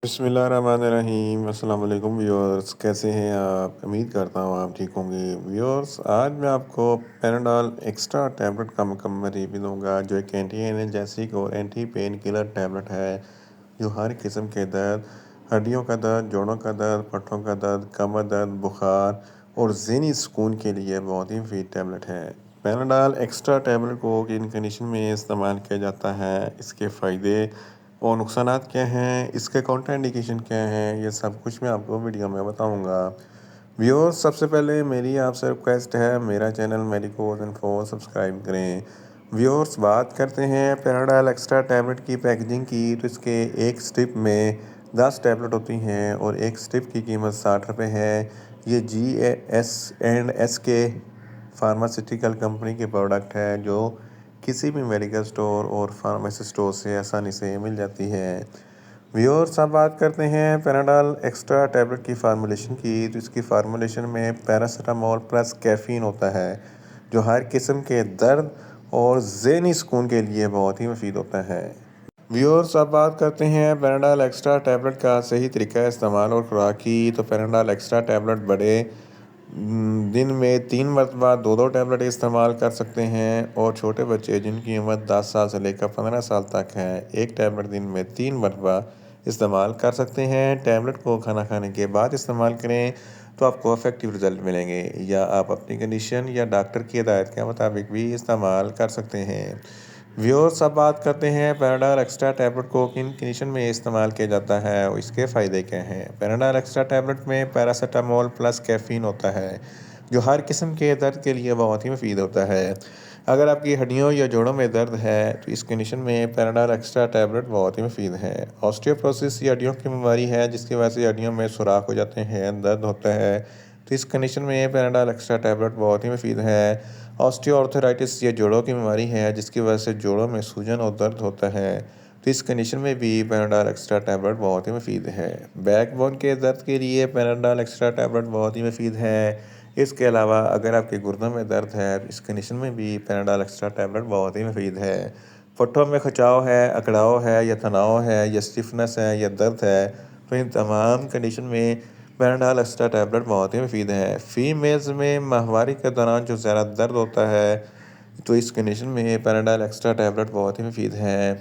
بسم اللہ الرحمن الرحیم۔ السلام علیکم ویورز، کیسے ہیں آپ؟ امید کرتا ہوں آپ ٹھیک ہوں گے۔ ویورز، آج میں آپ کو پیناڈول ایکسٹرا ٹیبلٹ کا مکمل ریویو دوں گا، جو ایک اینٹی اینرجیسک اور اینٹی پین کلر ٹیبلٹ ہے، جو ہر قسم کے درد، ہڈیوں کا درد، جوڑوں کا درد، پٹھوں کا درد، کمر درد، بخار اور ذہنی سکون کے لیے بہت ہی مفید ٹیبلٹ ہے۔ پیناڈول ایکسٹرا ٹیبلٹ کو کن کنڈیشن میں استعمال کیا جاتا ہے، اس کے فائدے اور نقصانات کیا ہیں، اس کے کاؤنٹر انڈیکیشن کیا ہیں، یہ سب کچھ میں آپ کو ویڈیو میں بتاؤں گا۔ ویورز، سب سے پہلے میری آپ سے ریکویسٹ ہے، میرا چینل میڈیکوز انفو سبسکرائب کریں۔ ویورز، بات کرتے ہیں پیناڈول ایکسٹرا ٹیبلٹ کی پیکیجنگ کی، تو اس کے ایک سٹرپ میں 10 ٹیبلٹ ہوتی ہیں اور ایک سٹرپ کی قیمت 60 روپے ہے۔ یہ GS&S کے فارماسیوٹیکل کمپنی کی پروڈکٹ ہے، جو کسی بھی میڈیکل سٹور اور فارمیسی سٹور سے آسانی سے مل جاتی ہے۔ ویورز، اب بات کرتے ہیں پیناڈول ایکسٹرا ٹیبلٹ کی فارمولیشن کی، تو اس کی فارمولیشن میں پیراسیٹامول پلس کیفین ہوتا ہے، جو ہر قسم کے درد اور ذہنی سکون کے لیے بہت ہی مفید ہوتا ہے۔ ویورز، اب بات کرتے ہیں پیناڈول ایکسٹرا ٹیبلٹ کا صحیح طریقہ استعمال اور خوراک کی، تو پیناڈول ایکسٹرا ٹیبلٹ بڑے دن میں 3 مرتبہ 2 ٹیبلٹ استعمال کر سکتے ہیں، اور چھوٹے بچے جن کی عمر 10 سال سے لے کر 15 سال تک ہے، ایک ٹیبلٹ دن میں 3 مرتبہ استعمال کر سکتے ہیں۔ ٹیبلٹ کو کھانا کھانے کے بعد استعمال کریں تو آپ کو افیکٹو رزلٹ ملیں گے، یا آپ اپنی کنڈیشن یا ڈاکٹر کی ہدایت کے مطابق بھی استعمال کر سکتے ہیں۔ ویورز، اب بات کرتے ہیں پیناڈول ایکسٹرا ٹیبلٹ کو کن کنڈیشن میں استعمال کیا جاتا ہے اور اس کے فائدے کیا ہیں۔ پیناڈول ایکسٹرا ٹیبلٹ میں پیراسیٹامول پلس کیفین ہوتا ہے، جو ہر قسم کے درد کے لیے بہت ہی مفید ہوتا ہے۔ اگر آپ کی ہڈیوں یا جوڑوں میں درد ہے تو اس کنڈیشن میں پیناڈول ایکسٹرا ٹیبلٹ بہت ہی مفید ہے۔ آسٹیوپروسس یا ہڈیوں کی بیماری ہے، جس کی وجہ سے ہڈیوں میں سوراخ ہو جاتے ہیں، درد ہوتا ہے، تو اس کنڈیشن میں پیناڈول ایکسٹرا ٹیبلٹ بہت ہی مفید ہے۔ آسٹیو آرتھرائٹس یا جوڑوں کی بیماری ہے، جس کی وجہ سے جوڑوں میں سوجن اور درد ہوتا ہے، تو اس کنڈیشن میں بھی پیناڈول ایکسٹرا ٹیبلٹ بہت ہی مفید ہے۔ بیک بون کے درد کے لیے پیناڈول ایکسٹرا ٹیبلٹ بہت ہی مفید ہے۔ اس کے علاوہ اگر آپ کے گردوں میں درد ہے تو اس کنڈیشن میں بھی پیناڈول ایکسٹرا ٹیبلٹ بہت ہی مفید ہے۔ پٹھوں میں کھچاؤ ہے، اکڑاؤ ہے یا تناؤ ہے یا اسٹفنس ہے یا درد ہے، تو ان تمام کنڈیشن میں پیناڈول ایکسٹرا ٹیبلٹ بہت ہی مفید ہے۔ فیمیلز میں ماہواری کے دوران جو زیادہ درد ہوتا ہے، تو اس کنڈیشن میں پیناڈول ایکسٹرا ٹیبلٹ بہت ہی مفید ہے۔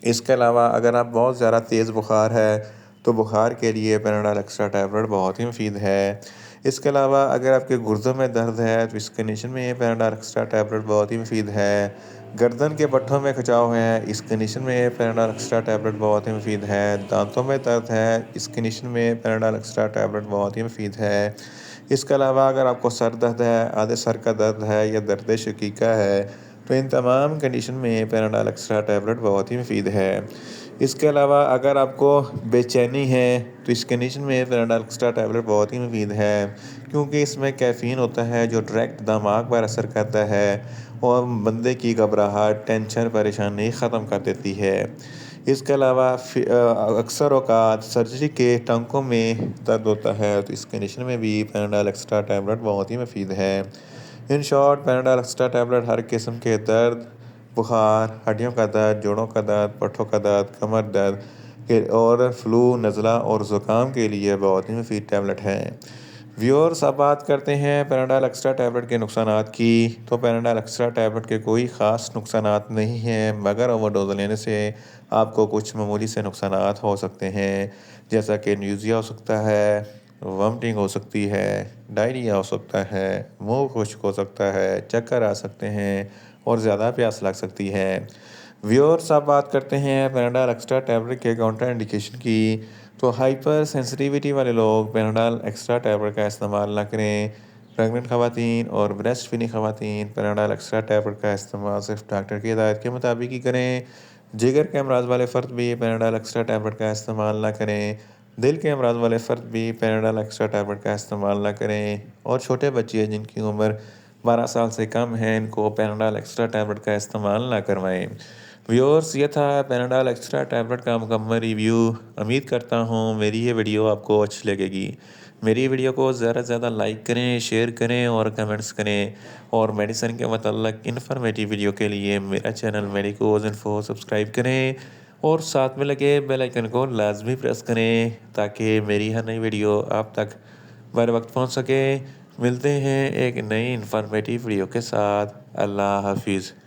اس کے علاوہ اگر آپ بہت زیادہ تیز بخار ہے تو بخار کے لیے پیناڈول ایکسٹرا ٹیبلٹ بہت ہی مفید ہے۔ اس کے علاوہ اگر آپ کے گردوں میں درد ہے تو اس کنڈیشن میں پیناڈول ایکسٹرا ٹیبلٹ بہت ہی مفید ہے۔ گردن کے پٹھوں میں کھچاؤ ہے، اس کنڈیشن میں پیناڈول ایکسٹرا ٹیبلٹ بہت ہی مفید ہے۔ دانتوں میں درد ہے، اس کنڈیشن میں پیناڈول ایکسٹرا ٹیبلٹ بہت ہی مفید ہے۔ اس کے علاوہ اگر آپ کو سر درد ہے، آدھے سر کا درد ہے یا درد شقیقہ ہے، تو ان تمام کنڈیشن میں پیناڈول ایکسٹرا ٹیبلٹ بہت ہی مفید ہے۔ اس کے علاوہ اگر آپ کو بے چینی ہے تو اس کنڈیشن میں پیناڈول ایکسٹرا ٹیبلٹ بہت ہی مفید ہے، کیونکہ اس میں کیفین ہوتا ہے، جو ڈائریکٹ دماغ پر اثر کرتا ہے اور بندے کی گھبراہٹ، ٹینشن، پریشانی ختم کر دیتی ہے۔ اس کے علاوہ اکثر اوقات سرجری کے ٹانکوں میں درد ہوتا ہے، تو اس کنڈیشن میں بھی پیناڈول ایکسٹرا ٹیبلٹ بہت ہی مفید ہے۔ In short, Panadol extra tablet ہر قسم کے درد، بخار، ہڈیوں کا درد، جوڑوں کا درد، پٹھوں کا درد، کمر درد اور فلو، نزلہ اور زکام کے لیے بہت ہی مفید ٹیبلٹ ہے۔ ویورز، اب بات کرتے ہیں پیناڈول ایکسٹرا ٹیبلٹ کے نقصانات کی، تو پیناڈول ایکسٹرا ٹیبلٹ کے کوئی خاص نقصانات نہیں ہیں، مگر اوور ڈوز لینے سے آپ کو کچھ معمولی سے نقصانات ہو سکتے ہیں، جیسا کہ نیوزیا ہو سکتا ہے، وامٹنگ ہو سکتی ہے، ڈائریا ہو سکتا ہے، منہ خشک ہو سکتا ہے، چکر آ سکتے ہیں اور زیادہ پیاس لگ سکتی ہے۔ ویورز، اب بات کرتے ہیں پیناڈول ایکسٹرا ٹیبلٹ کے کاؤنٹر انڈیکیشن کی، تو ہائپر سینسٹیویٹی والے لوگ پیناڈول ایکسٹرا ٹیبلٹ کا استعمال نہ کریں۔ پریگننٹ خواتین اور بریسٹ فیڈنگ خواتین پیناڈول ایکسٹرا ٹیبلٹ کا استعمال صرف ڈاکٹر کی ہدایت کے مطابق ہی کریں۔ جگر کے امراض والے فرد بھی پیناڈول ایکسٹرا ٹیبلٹ کا استعمال نہ کریں۔ دل کے امراض والے فرد بھی پیناڈول ایکسٹرا ٹیبلٹ کا استعمال نہ کریں، اور چھوٹے بچے جن کی عمر 12 سال سے کم ہے، ان کو پیناڈول ایکسٹرا ٹیبلٹ کا استعمال نہ کروائیں۔ ویورز، یہ تھا پیناڈول ایکسٹرا ٹیبلٹ کا مکمل ریویو۔ امید کرتا ہوں میری یہ ویڈیو آپ کو اچھی لگے گی۔ میری ویڈیو کو زیادہ سے زیادہ لائک کریں، شیئر کریں اور کمنٹس کریں، اور میڈیسن کے متعلق انفارمیٹیو ویڈیو کے لیے میرا چینل میڈیکوز انفو سبسکرائب کریں، اور ساتھ میں لگے بیل آئیکن کو لازمی پریس کریں تاکہ میری ہر نئی ویڈیو آپ تک بر وقت پہنچ سکے۔ ملتے ہیں ایک نئی انفارمیٹیو ویڈیو کے ساتھ۔ اللہ حافظ۔